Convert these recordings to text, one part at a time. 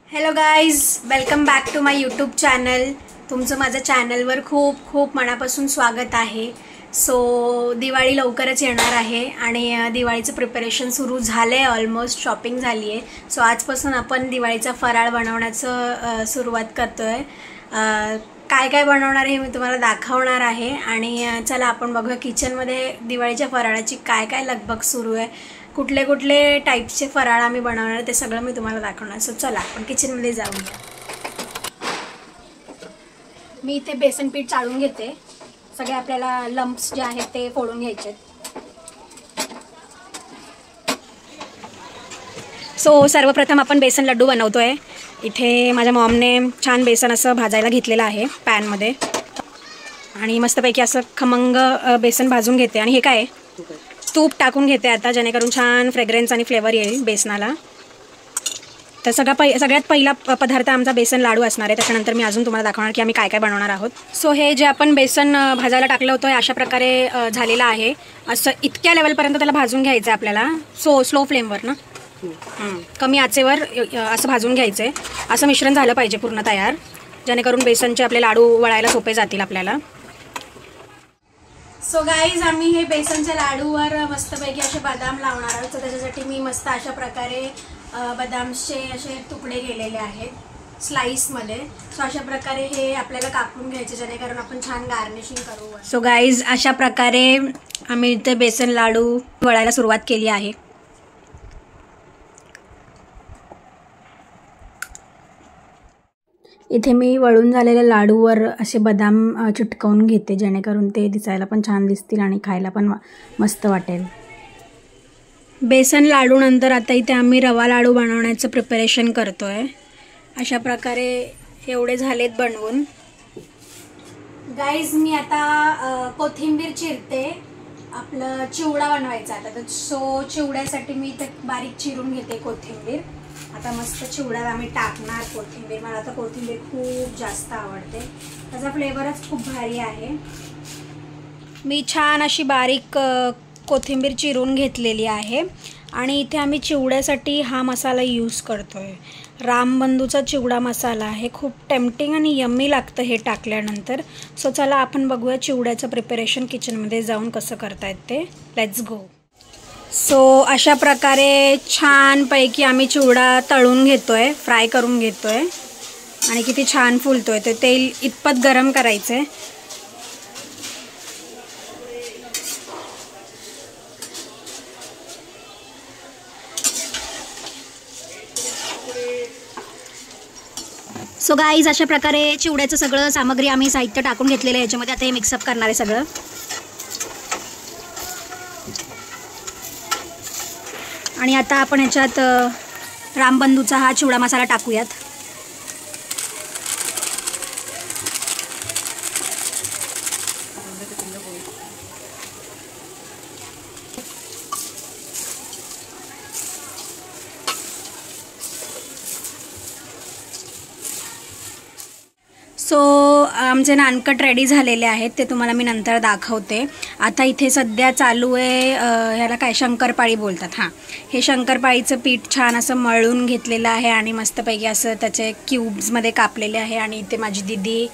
Hello guys, welcome back to my YouTube channel. तुमचं माझ्या चॅनलवर खूप खूप मनापासून स्वागत आहे. सो दिवाळी लवकरच येणार आहे आणि दिवाळीचं प्रिपरेशन सुरू झालं आहे. ऑलमोस्ट शॉपिंग झाली आहे. सो आजपासून आपण दिवाळीचा फराळ बनवण्याचं सुरुवात करतो आहे. काय काय बनवणार हे मी तुम्हाला दाखवणार आहे. आणि चला आपण बघूया किचनमध्ये दिवाळीच्या फराळाची काय काय लगबग सुरू आहे, कुठले कुठले टाईपचे फराळ आम्ही बनवणार ते सगळं मी तुम्हाला दाखवणार. सो चला आपण किचनमध्ये जाऊया. मी इथे बेसन पीठ चाळून घेते. सगळे आपल्याला लंप्स जे आहेत ते फोडून घ्यायचे. सो सर्वप्रथम आपण बेसन लड्डू बनवतोय. इथे माझ्या मॉमने छान बेसन असं भाजायला घेतलेलं आहे पॅनमध्ये आणि मस्तपैकी असं खमंग बेसन भाजून घेते. आणि हे काय आहे, तूप टाकून घेते आता, जेणेकरून छान फ्रेग्रन्स आणि फ्लेवर येईल बेसनाला. तर सगळ्यात पहिला पदार्थ आमचा बेसन लाडू असणार आहे. त्याच्यानंतर मी अजून तुम्हाला दाखवणार की आम्ही काय काय बनवणार आहोत. सो हे जे आपण बेसन भाजायला टाकलं होतं हे अशा प्रकारे झालेलं आहे. असं इतक्या लेवलपर्यंत त्याला भाजून घ्यायचं आहे आपल्याला. स्लो फ्लेमवर ना, कमी आचेवर असं भाजून घ्यायचं आहे. असं मिश्रण झालं पाहिजे पूर्ण तयार, जेणेकरून बेसनचे आपले लाडू वळायला सोपे जातील आपल्याला. सो गाईज, आम्ही हे बेसनच्या लाडूवर मस्तपैकी असे बदाम लावणार आहोत. तर त्याच्यासाठी मी मस्त अशा प्रकारे बदामचे असे तुकडे केलेले आहेत स्लाइसमध्ये. सो अशा प्रकारे हे आपल्याला कापून घ्यायचे, जेणेकरून आपण छान गार्निशिंग करू. सो गाईज, अशा प्रकारे आम्ही इथे बेसन लाडू वळायला सुरुवात केली आहे. इथे मी वळून झालेल्या लाडूवर असे बदाम चिटकवून घेते, जेणेकरून ते दिसायला पण छान दिसतील आणि खायला पण मस्त वाटेल. बेसन लाडू नंतर आता इथे आम्ही रवा लाडू बनवण्याचं प्रिपरेशन करतो आहे. अशा प्रकारे एवढे झालेत बनवून. गाईज, मी आता कोथिंबीर चिरते. आपलं चिवडा बनवायचा आता. सो चिवड्यासाठी मी इथे बारीक चिरून घेते कोथिंबीर. आता मस्त चिवड्याला आम्ही टाकणार कोथिंबीर. मला आता कोथिंबीर खूप जास्त आवडते, त्याचा फ्लेवरच खूप भारी आहे. मी छान अशी बारीक कोथिंबीर चिरून घेतलेली आहे. आणि इथे आम्ही चिवड्यासाठी हा मसाला यूज करतो आहे. रामबंधूचा चिवडा मसाला आहे. खूप टेम्पटिंग आणि यम्मी लागतं हे टाकल्यानंतर. सो चला आपण बघूया चिवड्याचं प्रिपरेशन किचनमध्ये जाऊन कसं करतायत ते. Let's go. सो अशा प्रकारे छानपैकी आम्ही चिवडा तळून घेतोय, फ्राय करून घेतोय. आणि किती छान फुलतोय. ते तेल इतपत गरम करायचं आहे. सो गाईज, अशा प्रकारे चिवड्याचं सगळं सामग्री आम्ही साहित्य टाकून घेतलेलं आहे याच्यामध्ये. आता हे मिक्सअप करणार आहे सगळं. आणि आता आपण ह्याच्यात रामबंधूचा हा चिवडा मसाला टाकूयात. सो आमचे नानकट रेडी झालेले आहेत, ते तुम्हाला मी नंतर दाखवते. आता इथे सध्या चालू आहे ह्याला काय शंकरपाळी बोलतात. हां, हे शंकरपाळीचं पीठ छान असं मळून घेतलेलं आहे आणि मस्तपैकी असं त्याचे क्यूब्समध्ये कापलेले आहे. आणि इथे माझी दीदी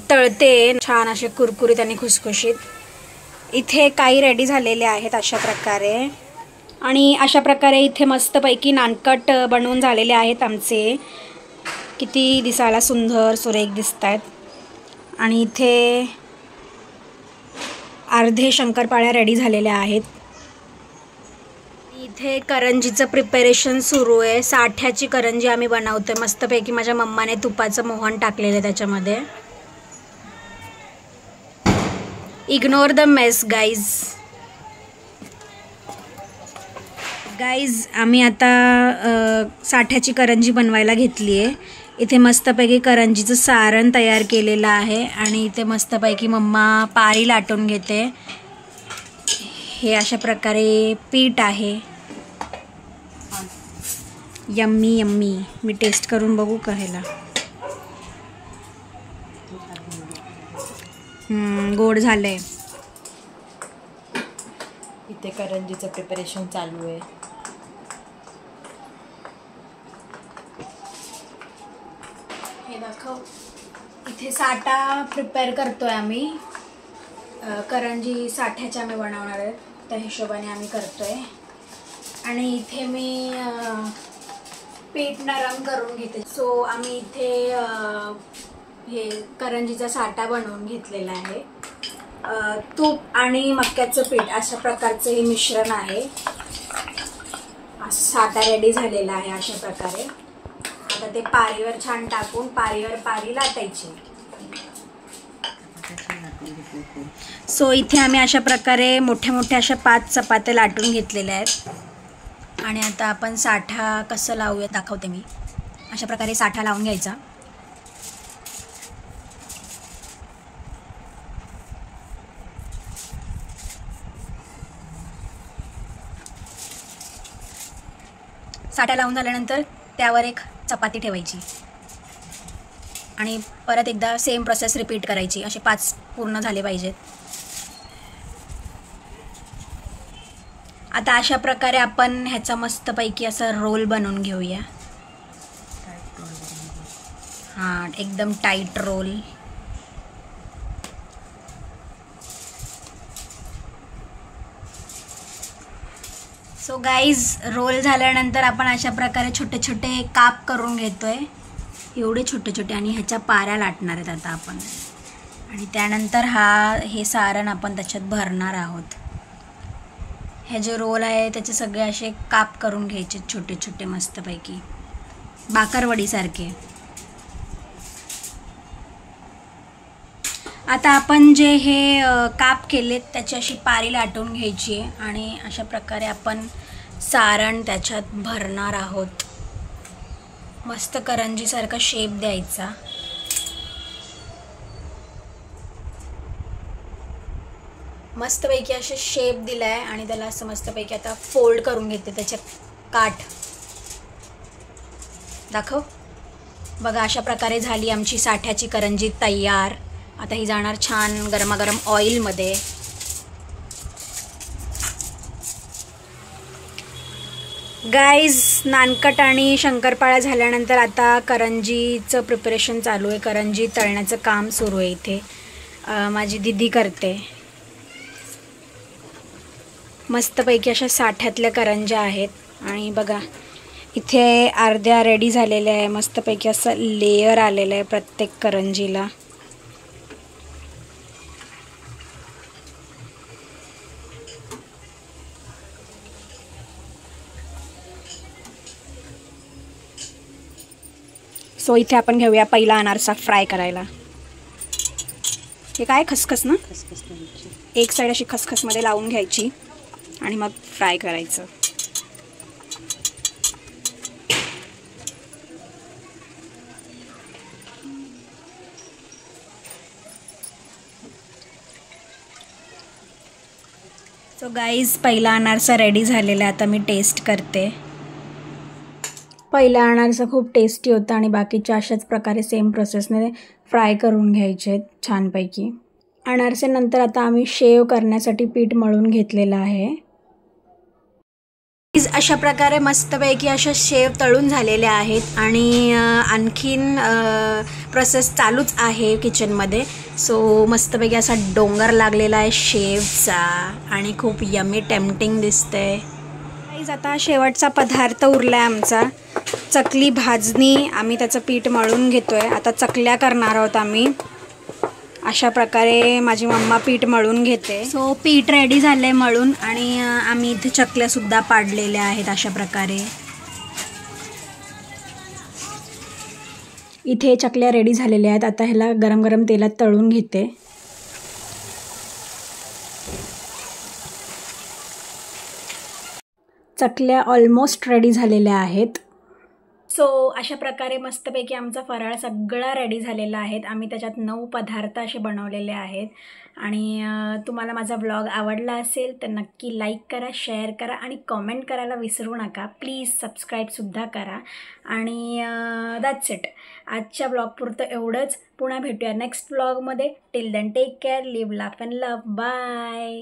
तळते छान असे कुरकुरीत आणि खुसखुशीत. इथे काही रेडी झालेले आहेत अशा प्रकारे. आणि अशा प्रकारे इथे मस्तपैकी नानकट बनवून झालेले आहेत आमचे. किती दिसायला सुंदर सुरेख दिसत आहेत. आणि इथे अर्धे शंकरपाळ्या रेडी झालेल्या आहेत. इथे करंजीचं प्रिपरेशन सुरू आहे. साठ्याची करंजी आम्ही बनवतोय मस्तपैकी. माझ्या मम्माने तुपाचं मोहन टाकलेलं आहे त्याच्यामध्ये. Ignore the mess guys. आम्ही आता साठ्याची करंजी बनवायला घेतली आहे. इथे मस्तपैकी करंजीचं सारण तयार केलेलं आहे. आणि इथे मस्तपैकी मम्मा पारी लाटून घेते. हे अशा प्रकारे पीठ आहे. Yummy yummy. मी टेस्ट करून बघू का ह्याला. गोड झालंय. इथे करंजीचं प्रिपरेशन चालू आहे. दाखव. इथे साठा प्रिपेअर करतोय आम्ही. करंजी साठ्याच्या आम्ही बनवणार आहे, त्या हिशोबाने आम्ही करतोय. आणि इथे मी पीठ नरम करून घेते. सो आम्ही इथे हे करंजीचा साठा बनवून घेतलेला आहे. तूप आणि मक्याचं पीठ अशा प्रकारचं हे मिश्रण आहे. साठा रेडी झालेला आहे अशा प्रकारे. आता ते पारीवर छान टाकून पारीवर पारी लाटायची. सो इथे आम्ही अशा प्रकारे मोठ्या मोठ्या अशा 5 चपात्या लाटून घेतलेल्या आहेत. आणि आता आपण साठा कसं लावूया दाखवते मी. अशा प्रकारे साठा लावून घ्यायचा. साठा लावून झाल्यानंतर त्यावर एक चपाती ठेवायची आणि परत एकदा सेम प्रोसेस रिपीट करायची. असे 5 पूर्ण झाले पाहिजेत. आता अशा प्रकारे आपण ह्याचा मस्तपैकी असा रोल बनवून घेऊया. हां, एकदम tight roll. So guys, roll झाल्यानंतर आपण अशा प्रकारे छोटे छोटे काप करून घेतोय. एवढे छोटे छोटे. आणि ह्याच्या पाऱ्या लाटणार आहेत आता आपण. आणि त्यानंतर हे सारण आपण त्याच्यात भरणार आहोत. हे जे रोल आहे त्याचे सगळे असे काप करून घ्यायचे छोटे छोटे मस्तपैकी, बाकरवडीसारखे. आता आपण जे हे काप केलेत त्याची अशी पारी लाटून घ्यायची आहे. आणि अशा प्रकारे आपण सारण त्याच्यात भरणार आहोत. मस्त करंजीसारखा शेप द्यायचा. मस्तपैकी असे शेप दिलाय. आणि त्याला असं मस्तपैकी आता फोल्ड करून घेते. त्याचे काठ दाखव. बघा, अशा प्रकारे झाली आमची साठ्याची करंजी तयार. आता ही जाणार छान गरमागरम ऑइलमध्ये. गाईज, नानकट आणि शंकरपाळ्या झाल्यानंतर आता करंजीचं प्रिपरेशन चालू आहे. करंजी तळण्याचं काम सुरू आहे. इथे माझी दीदी करते. मस्तपैकी अशा साठ्यातल्या करंज्या आहेत. आणि बघा, इथे अर्ध्या रेडी झालेल्या आहे. मस्तपैकी असं लेयर आलेलं आहे प्रत्येक करंजीला. सो इथे आपण घेऊया पहिला अनारसा फ्राय करायला. हे काय, खसखस ना? एक साईड अशी खसखसमध्ये लावून घ्यायची आणि मग फ्राय करायचं. सो गाईज, पहिला अनारसा रेडी झालेला आहे. आता मी टेस्ट करते. पहिला अनारसा खूप टेस्टी होता. आणि बाकीच्या अशाच प्रकारे सेम प्रोसेसने फ्राय करून घ्यायचे छानपैकी. अनारसेनंतर आता आम्ही शेव करण्यासाठी पीठ मळून घेतलेलं आहे. अशा प्रकारे मस्तपैकी अशा शेव तळून झालेल्या आहेत. आणि आणखीन प्रोसेस चालूच आहे किचनमध्ये. सो मस्तपैकी असा डोंगर लागलेला आहे शेवचा. आणि खूप यमी टेम्पटिंग दिसतंय. आता शेवटचा पदार्थ उरला आहे आमचा, चकली भाजणी. आम्ही त्याचं पीठ मळून घेतोय. आता चकल्या करणार आहोत आम्ही. अशा प्रकारे माझी मम्मा पीठ मळून घेते. सो पीठ रेडी झालंय मळून. आणि आम्ही इथे चकल्यासुद्धा पाडलेल्या आहेत अशा प्रकारे. इथे चकल्या रेडी झालेल्या आहेत. आता ह्याला गरम गरम तेलात तळून घेते. चकल्या ऑलमोस्ट रेडी झालेल्या आहेत. सो अशा प्रकारे मस्तपैकी आमचा फराळ सगळा रेडी झालेला आहे. आम्ही त्याच्यात 9 पदार्थ असे बनवलेले आहेत. आणि तुम्हाला माझा व्लॉग आवडला असेल तर नक्की लाईक करा, शेअर करा आणि कमेंट करायला विसरू नका. प्लीज सबस्क्राईबसुद्धा करा. आणि दॅट्स इट. आजच्या व्लॉगपुरतं एवढंच. पुन्हा भेटूया नेक्स्ट व्लॉगमध्ये. Till then take care, live, laugh and love. Bye.